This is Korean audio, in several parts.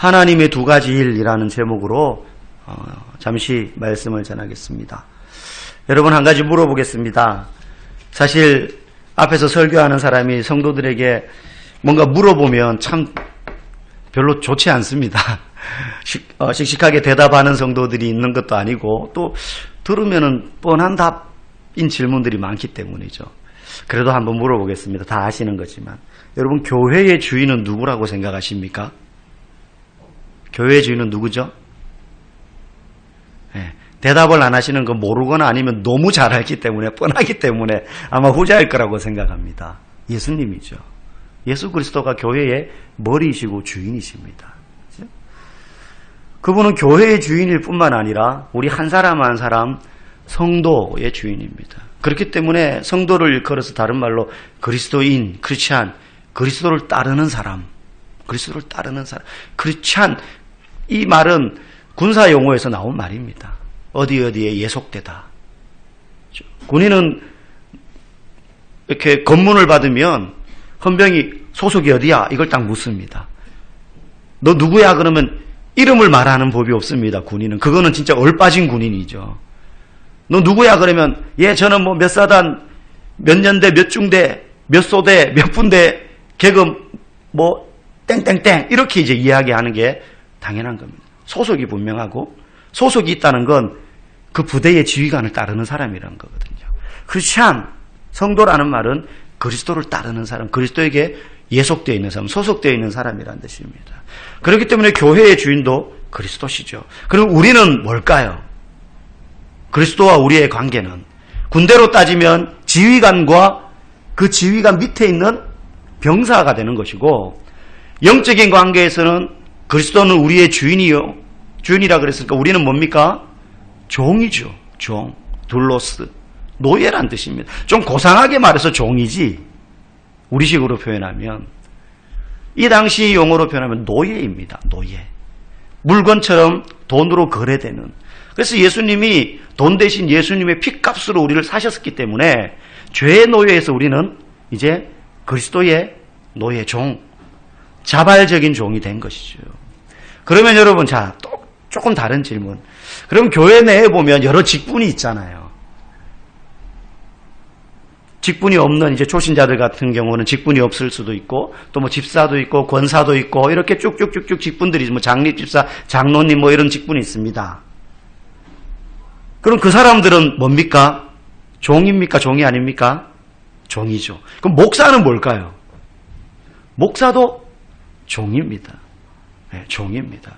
하나님의 두 가지 일이라는 제목으로 잠시 말씀을 전하겠습니다. 여러분, 한 가지 물어보겠습니다. 사실 앞에서 설교하는 사람이 성도들에게 뭔가 물어보면 참 별로 좋지 않습니다. 씩씩하게 대답하는 성도들이 있는 것도 아니고 또 들으면은 뻔한 답인 질문들이 많기 때문이죠. 그래도 한번 물어보겠습니다. 다 아시는 거지만 여러분, 교회의 주인은 누구라고 생각하십니까? 교회의 주인은 누구죠? 네, 대답을 안 하시는 건 모르거나 아니면 너무 잘 알기 때문에, 뻔하기 때문에 아마 후자일 거라고 생각합니다. 예수님이죠. 예수 그리스도가 교회의 머리이시고 주인이십니다. 그렇죠? 그분은 교회의 주인일 뿐만 아니라 우리 한 사람 한 사람 성도의 주인입니다. 그렇기 때문에 성도를 일컬어서 다른 말로 그리스도인, 크리스찬, 그리스도를 따르는 사람, 그리스도를 따르는 사람, 크리스찬, 이 말은 군사 용어에서 나온 말입니다. 어디에 예속되다. 군인은 이렇게 검문을 받으면 헌병이 소속이 어디야? 이걸 딱 묻습니다. 너 누구야? 그러면 이름을 말하는 법이 없습니다. 군인은. 그거는 진짜 얼빠진 군인이죠. 너 누구야? 그러면 저는 뭐 몇 사단, 몇 년대, 몇 중대, 몇 소대, 몇 분대, 계급 뭐 땡땡땡 이렇게 이제 이야기하는 게 당연한 겁니다. 소속이 분명하고 소속이 있다는 건 그 부대의 지휘관을 따르는 사람이라는 거거든요. 크리스찬, 성도라는 말은 그리스도를 따르는 사람, 그리스도에게 예속되어 있는 사람, 소속되어 있는 사람이라는 뜻입니다. 그렇기 때문에 교회의 주인도 그리스도시죠. 그럼 우리는 뭘까요? 그리스도와 우리의 관계는 군대로 따지면 지휘관과 그 지휘관 밑에 있는 병사가 되는 것이고, 영적인 관계에서는 그리스도는 우리의 주인이라 그랬으니까 우리는 뭡니까? 종이죠. 종, 둘로스, 노예란 뜻입니다. 좀 고상하게 말해서 종이지, 우리식으로 표현하면, 이 당시 용어로 표현하면 노예입니다. 노예. 물건처럼 돈으로 거래되는. 그래서 예수님이 돈 대신 예수님의 피값으로 우리를 사셨기 때문에 죄의 노예에서 우리는 이제 그리스도의 노예, 종, 자발적인 종이 된 것이죠. 그러면 여러분, 또 조금 다른 질문. 그럼 교회 내에 보면 여러 직분이 있잖아요. 직분이 없는 이제 초신자들 같은 경우는 직분이 없을 수도 있고, 또 뭐 집사도 있고, 권사도 있고, 이렇게 쭉쭉쭉쭉 직분들이, 뭐 장립집사, 장로님 뭐 이런 직분이 있습니다. 그럼 그 사람들은 뭡니까? 종입니까? 종이 아닙니까? 종이죠. 그럼 목사는 뭘까요? 목사도 종입니다. 네, 종입니다.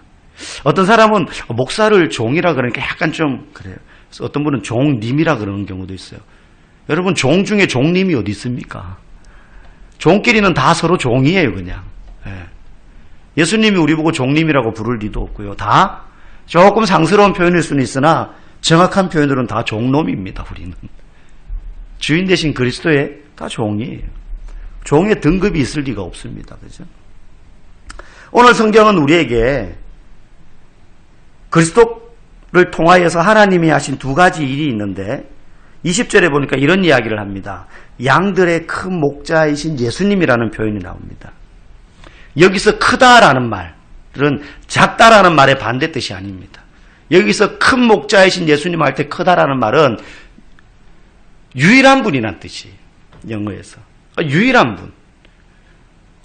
어떤 사람은 목사를 종이라 그러니까 약간 좀 그래요. 어떤 분은 종님이라 그러는 경우도 있어요. 여러분, 종 중에 종님이 어디 있습니까? 종끼리는 다 서로 종이에요, 그냥. 네. 예수님이 우리 보고 종님이라고 부를 리도 없고요. 다 조금 상스러운 표현일 수는 있으나 정확한 표현으로는 다 종놈입니다, 우리는. 주인 대신 그리스도의 다 종이에요. 종의 등급이 있을 리가 없습니다. 그죠? 오늘 성경은 우리에게 그리스도를 통하여서 하나님이 하신 두 가지 일이 있는데 20절에 보니까 이런 이야기를 합니다. 양들의 큰 목자이신 예수님이라는 표현이 나옵니다. 여기서 크다라는 말은 작다라는 말의 반대뜻이 아닙니다. 여기서 큰 목자이신 예수님 할 때 크다라는 말은 유일한 분이란 뜻이에요. 영어에서. 유일한 분.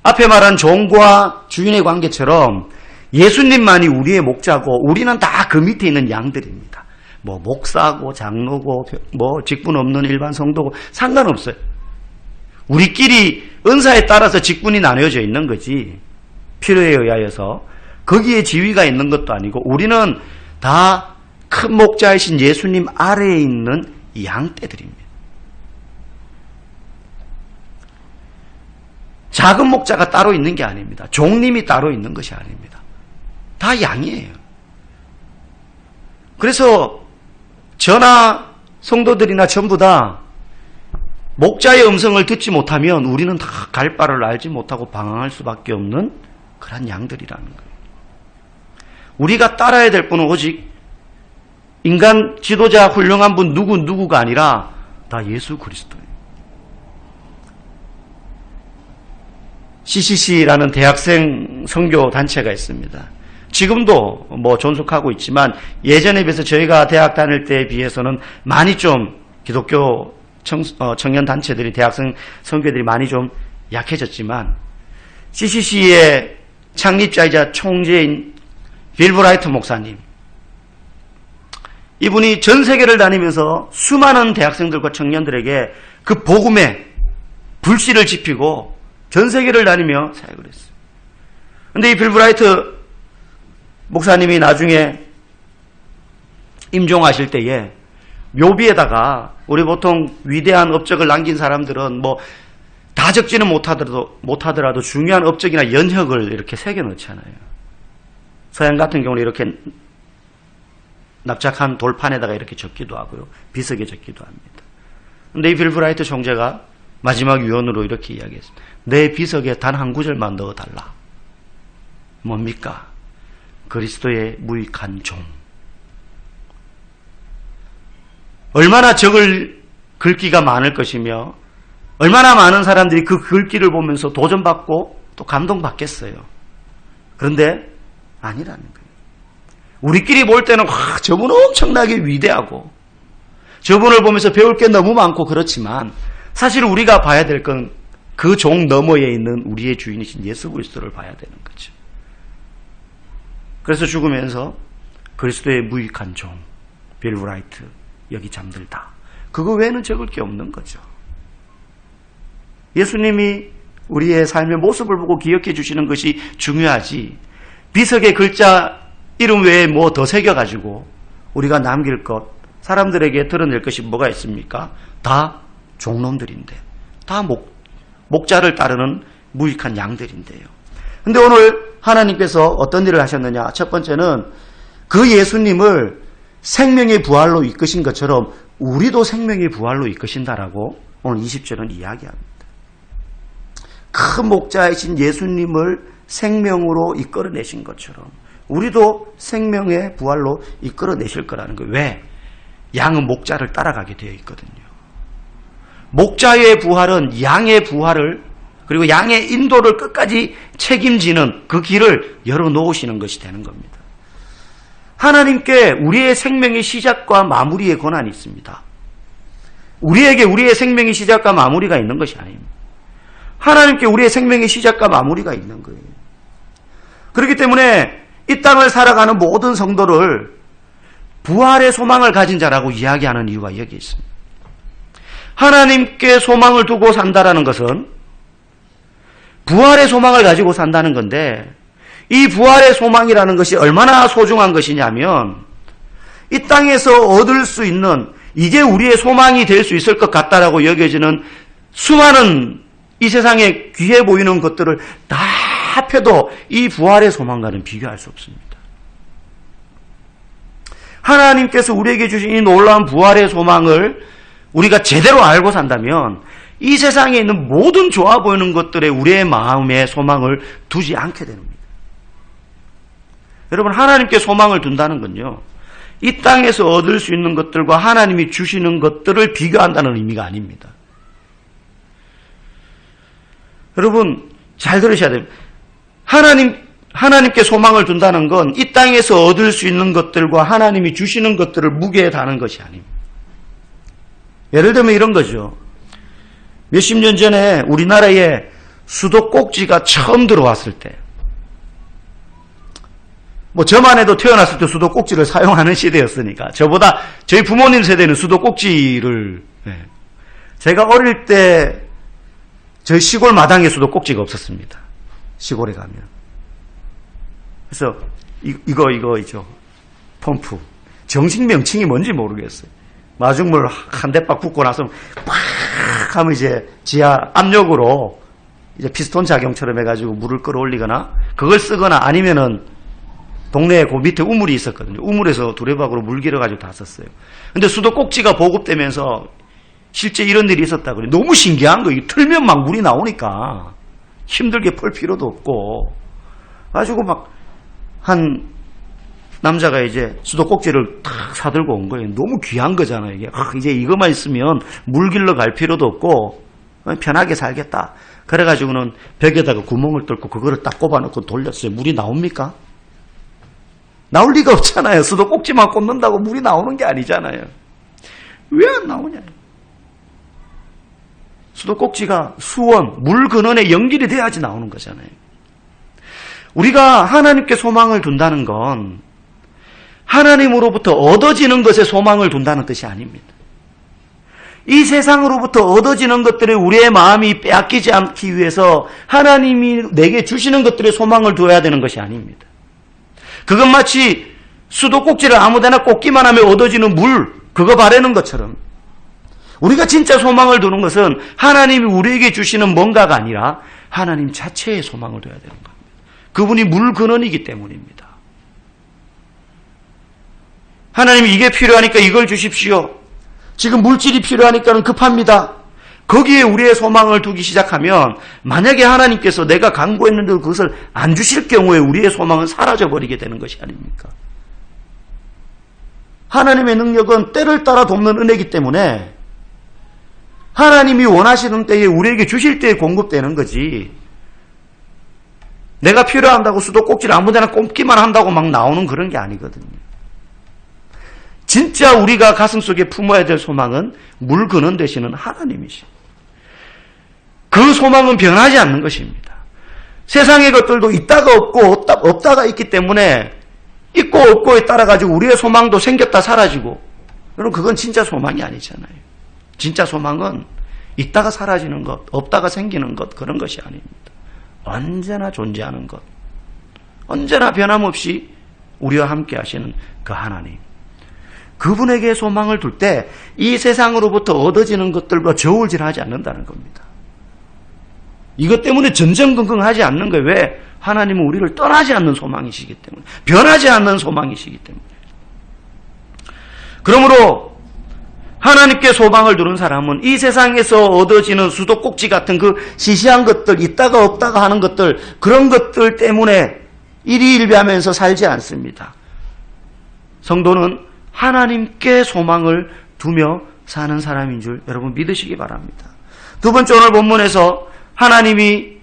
앞에 말한 종과 주인의 관계처럼 예수님만이 우리의 목자고 우리는 다 그 밑에 있는 양들입니다. 뭐 목사고 장로고 뭐 직분 없는 일반 성도고 상관없어요. 우리끼리 은사에 따라서 직분이 나뉘어져 있는 거지, 필요에 의하여서 거기에 지위가 있는 것도 아니고 우리는 다 큰 목자이신 예수님 아래에 있는 양떼들입니다. 작은 목자가 따로 있는 게 아닙니다. 종님이 따로 있는 것이 아닙니다. 다 양이에요. 그래서 저나 성도들이나 전부 다 목자의 음성을 듣지 못하면 우리는 다 갈 바를 알지 못하고 방황할 수밖에 없는 그런 양들이라는 거예요. 우리가 따라야 될 분은 오직 인간 지도자 훌륭한 분 누구가 아니라 다 예수 그리스도예요. CCC라는 대학생 선교 단체가 있습니다. 지금도 뭐 존속하고 있지만 예전에 비해서 저희가 대학 다닐 때에 비해서는 많이 좀 기독교 청년 단체들이 대학생 선교들이 많이 좀 약해졌지만 CCC의 창립자이자 총재인 빌 브라이트 목사님, 이분이 전 세계를 다니면서 수많은 대학생들과 청년들에게 그 복음의 불씨를 지피고 전 세계를 다니며 사역을 했어요. 그런데 이 빌 브라이트 목사님이 나중에 임종하실 때에 묘비에다가 우리 보통 위대한 업적을 남긴 사람들은 뭐 다 적지는 못하더라도 중요한 업적이나 연혁을 이렇게 새겨 넣잖아요. 서양 같은 경우는 이렇게 납작한 돌판에다가 이렇게 적기도 하고요. 비석에 적기도 합니다. 근데 이 빌 브라이트 총재가 마지막 유언으로 이렇게 이야기했습니다. 내 비석에 단 한 구절만 넣어달라. 뭡니까? 그리스도의 무익한 종. 얼마나 적을 글귀가 많을 것이며 얼마나 많은 사람들이 그 글귀를 보면서 도전받고 또 감동받겠어요. 그런데 아니라는 거예요. 우리끼리 볼 때는 저분은 엄청나게 위대하고 저분을 보면서 배울 게 너무 많고 그렇지만 사실 우리가 봐야 될 건 그 종 너머에 있는 우리의 주인이신 예수 그리스도를 봐야 되는 거죠. 그래서 죽으면서 그리스도의 무익한 종 빌 브라이트 여기 잠들다. 그거 외에는 적을 게 없는 거죠. 예수님이 우리의 삶의 모습을 보고 기억해 주시는 것이 중요하지 비석의 글자 이름 외에 뭐 더 새겨가지고 우리가 남길 것 사람들에게 드러낼 것이 뭐가 있습니까? 다 종놈들인데 다 목자를 따르는 무익한 양들인데요. 근데 오늘 하나님께서 어떤 일을 하셨느냐? 첫 번째는 그 예수님을 생명의 부활로 이끄신 것처럼 우리도 생명의 부활로 이끄신다라고 오늘 20절은 이야기합니다. 큰 목자이신 예수님을 생명으로 이끌어내신 것처럼 우리도 생명의 부활로 이끌어내실 거라는 거예요. 왜? 양은 목자를 따라가게 되어 있거든요. 목자의 부활은 양의 부활을 그리고 양의 인도를 끝까지 책임지는 그 길을 열어놓으시는 것이 되는 겁니다. 하나님께 우리의 생명의 시작과 마무리의 권한이 있습니다. 우리에게 우리의 생명의 시작과 마무리가 있는 것이 아닙니다. 하나님께 우리의 생명의 시작과 마무리가 있는 거예요. 그렇기 때문에 이 땅을 살아가는 모든 성도를 부활의 소망을 가진 자라고 이야기하는 이유가 여기 있습니다. 하나님께 소망을 두고 산다라는 것은 부활의 소망을 가지고 산다는 건데 이 부활의 소망이라는 것이 얼마나 소중한 것이냐면 이 땅에서 얻을 수 있는 이게 우리의 소망이 될 수 있을 것 같다라고 여겨지는 수많은 이 세상에 귀해 보이는 것들을 다 합해도 이 부활의 소망과는 비교할 수 없습니다. 하나님께서 우리에게 주신 이 놀라운 부활의 소망을 우리가 제대로 알고 산다면 이 세상에 있는 모든 좋아 보이는 것들에 우리의 마음에 소망을 두지 않게 됩니다. 여러분, 하나님께 소망을 둔다는 건요, 이 땅에서 얻을 수 있는 것들과 하나님이 주시는 것들을 비교한다는 의미가 아닙니다. 여러분, 잘 들으셔야 됩니다. 하나님께 소망을 둔다는 건 이 땅에서 얻을 수 있는 것들과 하나님이 주시는 것들을 무게에 다는 것이 아닙니다. 예를 들면 이런 거죠. 몇십 년 전에 우리나라에 수도꼭지가 처음 들어왔을 때, 뭐 저만 해도 태어났을 때 수도꼭지를 사용하는 시대였으니까 저보다 저희 부모님 세대는 수도꼭지를 제가 어릴 때 저희 시골 마당에 수도꼭지가 없었습니다. 시골에 가면. 그래서 이거죠. 펌프. 정식 명칭이 뭔지 모르겠어요. 마중물 한 대박 붓고 나서 팍 하면 이제 지하 압력으로 이제 피스톤 작용처럼 해가지고 물을 끌어올리거나 그걸 쓰거나 아니면은 동네에 그 밑에 우물이 있었거든요. 우물에서 두레박으로 물 길어가지고 다 썼어요. 근데 수도꼭지가 보급되면서 실제 이런 일이 있었다고 그래요. 너무 신기한 거예요. 틀면 막 물이 나오니까 힘들게 펄 필요도 없고. 가지고 막 한 남자가 이제 수도꼭지를 탁 사들고 온 거예요. 너무 귀한 거잖아요. 이게 이제 이것만 있으면 물 길러 갈 필요도 없고 편하게 살겠다. 그래가지고는 벽에다가 구멍을 뚫고 그거를 딱 꼽아놓고 돌렸어요. 물이 나옵니까? 나올 리가 없잖아요. 수도꼭지만 꽂는다고 물이 나오는 게 아니잖아요. 왜 안 나오냐? 수도꼭지가 수원, 물 근원에 연결이 돼야지 나오는 거잖아요. 우리가 하나님께 소망을 둔다는 건 하나님으로부터 얻어지는 것에 소망을 둔다는 뜻이 아닙니다. 이 세상으로부터 얻어지는 것들에 우리의 마음이 빼앗기지 않기 위해서 하나님이 내게 주시는 것들에 소망을 두어야 되는 것이 아닙니다. 그건 마치 수도꼭지를 아무데나 꽂기만 하면 얻어지는 물, 그거 바라는 것처럼 우리가 진짜 소망을 두는 것은 하나님이 우리에게 주시는 뭔가가 아니라 하나님 자체에 소망을 둬야 되는 겁니다. 그분이 물 근원이기 때문입니다. 하나님이 이게 필요하니까 이걸 주십시오. 지금 물질이 필요하니까는 급합니다. 거기에 우리의 소망을 두기 시작하면 만약에 하나님께서 내가 간구했는데 그것을 안 주실 경우에 우리의 소망은 사라져버리게 되는 것이 아닙니까? 하나님의 능력은 때를 따라 돕는 은혜이기 때문에 하나님이 원하시는 때에 우리에게 주실 때에 공급되는 거지, 내가 필요한다고 수도꼭지를 아무데나 꽂기만 한다고 막 나오는 그런 게 아니거든요. 진짜 우리가 가슴속에 품어야 될 소망은 물 근원 되시는 하나님이시. 그 소망은 변하지 않는 것입니다. 세상의 것들도 있다가 없고 없다가 있기 때문에 있고 없고에 따라 가지고 우리의 소망도 생겼다 사라지고, 여러분 그건 진짜 소망이 아니잖아요. 진짜 소망은 있다가 사라지는 것, 없다가 생기는 것, 그런 것이 아닙니다. 언제나 존재하는 것, 언제나 변함없이 우리와 함께 하시는 그 하나님, 그분에게 소망을 둘 때 이 세상으로부터 얻어지는 것들과 저울질하지 않는다는 겁니다. 이것 때문에 전전긍긍하지 않는 거예요. 왜? 하나님은 우리를 떠나지 않는 소망이시기 때문에, 변하지 않는 소망이시기 때문에. 그러므로 하나님께 소망을 두는 사람은 이 세상에서 얻어지는 수도꼭지 같은 그 시시한 것들, 있다가 없다가 하는 것들, 그런 것들 때문에 일희일비하면서 살지 않습니다. 성도는 하나님께 소망을 두며 사는 사람인 줄 여러분 믿으시기 바랍니다. 두 번째, 오늘 본문에서 하나님이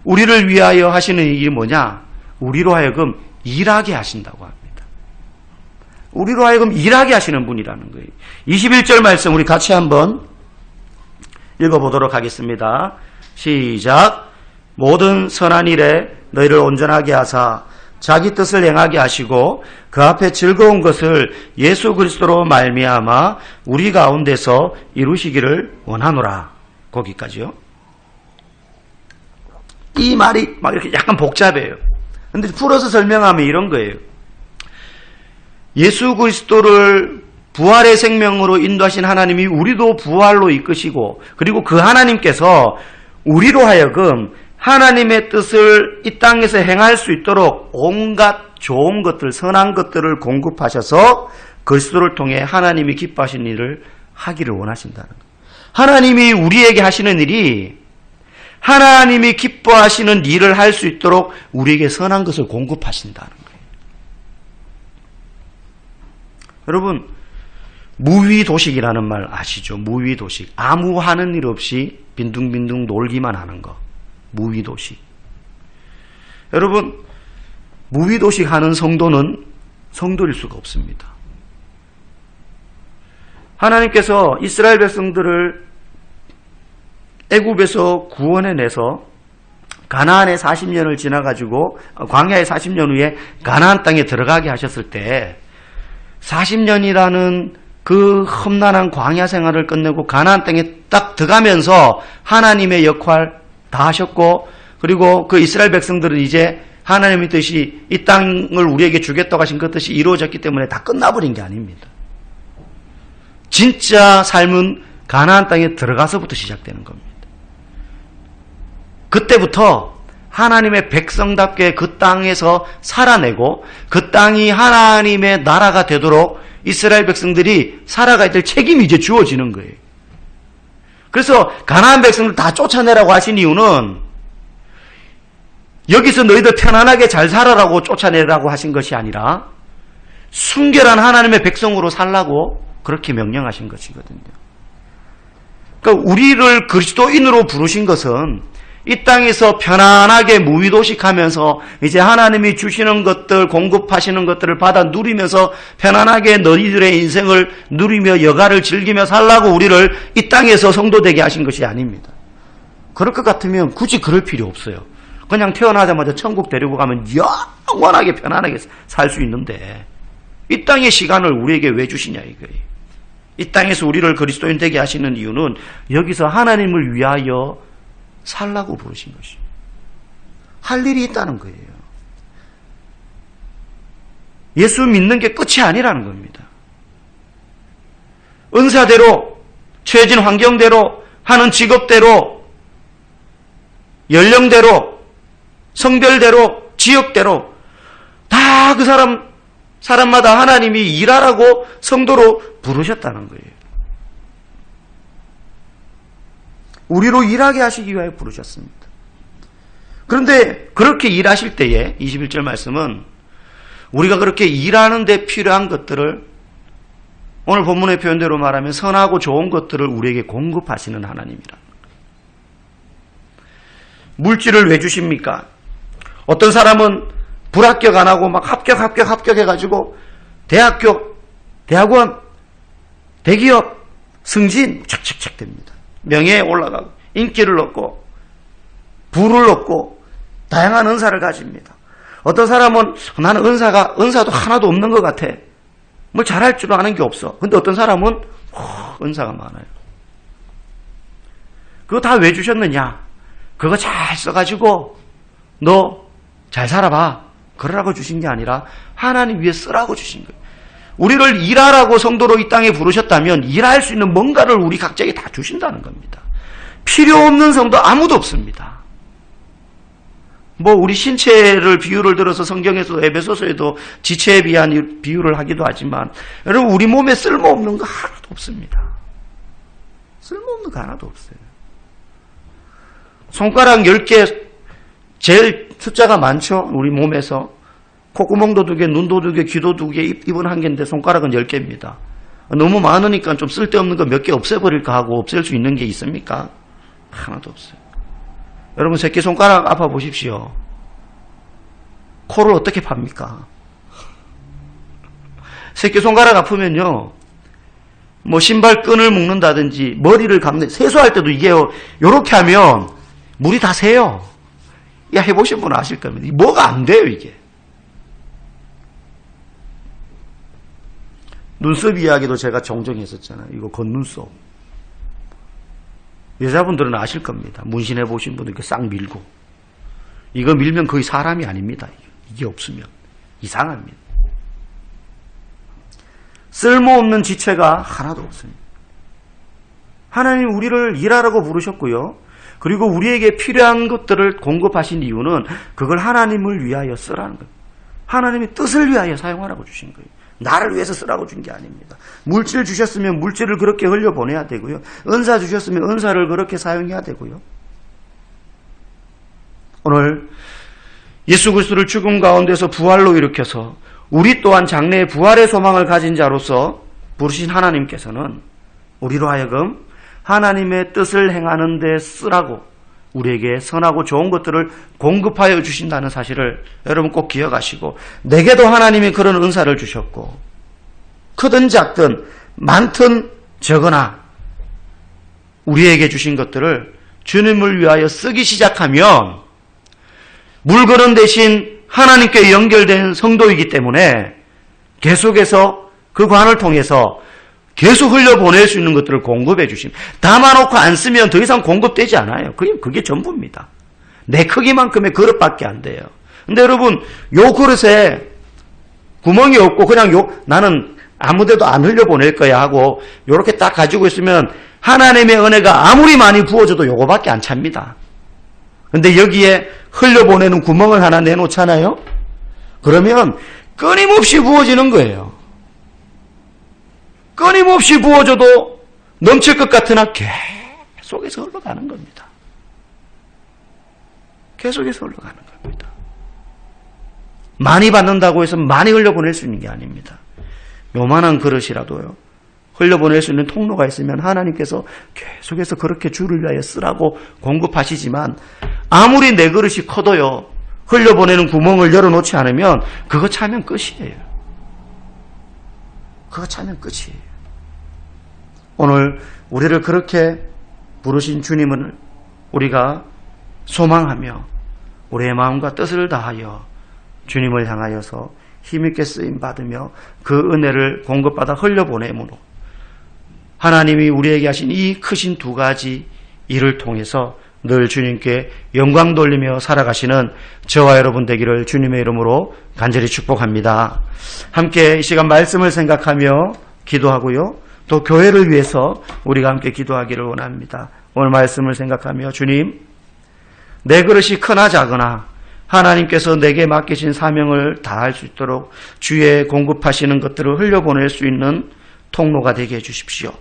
우리를 위하여 하시는 일이 뭐냐? 우리로 하여금 일하게 하신다고 합니다. 우리로 하여금 일하게 하시는 분이라는 거예요. 21절 말씀 우리 같이 한번 읽어보도록 하겠습니다. 시작. 모든 선한 일에 너희를 온전하게 하사 자기 뜻을 행하게 하시고 그 앞에 즐거운 것을 예수 그리스도로 말미암아 우리 가운데서 이루시기를 원하노라. 거기까지요. 이 말이 막 이렇게 약간 복잡해요. 근데 풀어서 설명하면 이런 거예요. 예수 그리스도를 부활의 생명으로 인도하신 하나님이 우리도 부활로 이끄시고, 그리고 그 하나님께서 우리로 하여금 하나님의 뜻을 이 땅에서 행할 수 있도록 온갖 좋은 것들, 선한 것들을 공급하셔서 그리스도를 통해 하나님이 기뻐하신 일을 하기를 원하신다는 거예요. 하나님이 우리에게 하시는 일이 하나님이 기뻐하시는 일을 할 수 있도록 우리에게 선한 것을 공급하신다는 거예요. 여러분, 무위도식이라는 말 아시죠? 무위도식. 아무 하는 일 없이 빈둥빈둥 놀기만 하는 거. 무위도식. 여러분, 무위도식 하는 성도는 성도일 수가 없습니다. 하나님께서 이스라엘 백성들을 애굽에서 구원해내서 가나안에 40년을 지나가지고 광야에 40년 후에 가나안 땅에 들어가게 하셨을 때 40년이라는 그 험난한 광야 생활을 끝내고 가나안 땅에 딱 들어가면서 하나님의 역할 다 하셨고, 그리고 그 이스라엘 백성들은 이제 하나님의 뜻이 이 땅을 우리에게 주겠다고 하신 그 뜻이 이루어졌기 때문에 다 끝나버린 게 아닙니다. 진짜 삶은 가나안 땅에 들어가서부터 시작되는 겁니다. 그때부터 하나님의 백성답게 그 땅에서 살아내고 그 땅이 하나님의 나라가 되도록 이스라엘 백성들이 살아가야 될 책임이 이제 주어지는 거예요. 그래서 가나안 백성들 다 쫓아내라고 하신 이유는 여기서 너희들 편안하게 잘 살아라고 쫓아내라고 하신 것이 아니라 순결한 하나님의 백성으로 살라고 그렇게 명령하신 것이거든요. 그러니까 우리를 그리스도인으로 부르신 것은 이 땅에서 편안하게 무위도식하면서 이제 하나님이 주시는 것들, 공급하시는 것들을 받아 누리면서 편안하게 너희들의 인생을 누리며 여가를 즐기며 살라고 우리를 이 땅에서 성도되게 하신 것이 아닙니다. 그럴 것 같으면 굳이 그럴 필요 없어요. 그냥 태어나자마자 천국 데리고 가면 영원하게 편안하게 살 수 있는데 이 땅의 시간을 우리에게 왜 주시냐 이거예요. 이 땅에서 우리를 그리스도인 되게 하시는 이유는 여기서 하나님을 위하여 살라고 부르신 것입니다. 할 일이 있다는 거예요. 예수 믿는 게 끝이 아니라는 겁니다. 은사대로, 처해진 환경대로, 하는 직업대로, 연령대로, 성별대로, 지역대로 다 그 사람마다 하나님이 일하라고 성도로 부르셨다는 거예요. 우리로 일하게 하시기 위하여 부르셨습니다. 그런데 그렇게 일하실 때에 21절 말씀은 우리가 그렇게 일하는 데 필요한 것들을 오늘 본문의 표현대로 말하면 선하고 좋은 것들을 우리에게 공급하시는 하나님이라. 물질을 왜 주십니까? 어떤 사람은 불합격 안 하고 막 합격해가지고 대학원, 대기업, 승진 착착착 됩니다. 명예에 올라가고 인기를 얻고 부를 얻고 다양한 은사를 가집니다. 어떤 사람은 나는 은사도 하나도 없는 것 같아. 뭘 잘할 줄 아는 게 없어. 근데 어떤 사람은 은사가 많아요. 그거 다 왜 주셨느냐? 그거 잘 써가지고 너 잘 살아봐. 그러라고 주신 게 아니라 하나님 위해 쓰라고 주신 거예요. 우리를 일하라고 성도로 이 땅에 부르셨다면 일할 수 있는 뭔가를 우리 각자에게 다 주신다는 겁니다. 필요 없는 성도 아무도 없습니다. 우리 신체를 비유를 들어서 성경에서 에베소서에도 지체에 비한 비유를 하기도 하지만 여러분 우리 몸에 쓸모없는 거 하나도 없습니다. 쓸모없는 거 하나도 없어요. 손가락 10개 제일 숫자가 많죠. 우리 몸에서 콧구멍도 2개, 눈도 2개, 귀도 2개, 입은 1개인데 손가락은 10개입니다. 너무 많으니까 좀 쓸데없는 거 몇 개 없애버릴까 하고 없앨 수 있는 게 있습니까? 하나도 없어요. 여러분 새끼손가락 아파 보십시오. 코를 어떻게 팝니까? 새끼손가락 아프면요. 신발끈을 묶는다든지 머리를 감는 세수할 때도 이게 요렇게 하면 물이 다 새요. 해보신 분은 아실 겁니다. 뭐가 안 돼요 이게. 눈썹 이야기도 제가 종종 했었잖아요. 이거 겉눈썹. 여자분들은 아실 겁니다. 문신해 보신 분들 이렇게 싹 밀고. 이거 밀면 거의 사람이 아닙니다. 이게 없으면. 이상합니다. 쓸모없는 지체가 하나도 없습니다. 하나님 우리를 일하라고 부르셨고요. 그리고 우리에게 필요한 것들을 공급하신 이유는 그걸 하나님을 위하여 쓰라는 거예요. 하나님의 뜻을 위하여 사용하라고 주신 거예요. 나를 위해서 쓰라고 준 게 아닙니다. 물질 주셨으면 물질을 그렇게 흘려보내야 되고요. 은사 주셨으면 은사를 그렇게 사용해야 되고요. 오늘 예수 그리스도를 죽음 가운데서 부활로 일으켜서 우리 또한 장래의 부활의 소망을 가진 자로서 부르신 하나님께서는 우리로 하여금 하나님의 뜻을 행하는 데 쓰라고 우리에게 선하고 좋은 것들을 공급하여 주신다는 사실을 여러분 꼭 기억하시고 내게도 하나님이 그런 은사를 주셨고 크든 작든 많든 적으나 우리에게 주신 것들을 주님을 위하여 쓰기 시작하면 물건은 대신 하나님께 연결된 성도이기 때문에 계속해서 그 관을 통해서 계속 흘려보낼 수 있는 것들을 공급해 주십니다. 담아놓고 안 쓰면 더 이상 공급되지 않아요. 그게 전부입니다. 내 크기만큼의 그릇밖에 안 돼요. 근데 여러분 요 그릇에 구멍이 없고 그냥 나는 아무데도 안 흘려보낼 거야 하고 요렇게 딱 가지고 있으면 하나님의 은혜가 아무리 많이 부어져도 요거밖에 안 찹니다. 근데 여기에 흘려보내는 구멍을 하나 내놓잖아요. 그러면 끊임없이 부어지는 거예요. 끊임없이 부어져도 넘칠 것 같으나 계속해서 흘러가는 겁니다. 계속해서 흘러가는 겁니다. 많이 받는다고 해서 많이 흘려보낼 수 있는 게 아닙니다. 요만한 그릇이라도요. 흘려보낼 수 있는 통로가 있으면 하나님께서 계속해서 그렇게 주를 위하여 쓰라고 공급하시지만 아무리 내 그릇이 커도요 흘려보내는 구멍을 열어놓지 않으면 그거 차면 끝이에요. 그거 차면 끝이에요. 오늘 우리를 그렇게 부르신 주님을 우리가 소망하며 우리의 마음과 뜻을 다하여 주님을 향하여서 힘있게 쓰임 받으며 그 은혜를 공급받아 흘려보내므로 하나님이 우리에게 하신 이 크신 두 가지 일을 통해서 늘 주님께 영광 돌리며 살아가시는 저와 여러분 되기를 주님의 이름으로 간절히 축복합니다. 함께 이 시간 말씀을 생각하며 기도하고요. 또 교회를 위해서 우리가 함께 기도하기를 원합니다. 오늘 말씀을 생각하며 주님, 내 그릇이 크나 작으나 하나님께서 내게 맡기신 사명을 다할 수 있도록 주의 공급하시는 것들을 흘려보낼 수 있는 통로가 되게 해주십시오.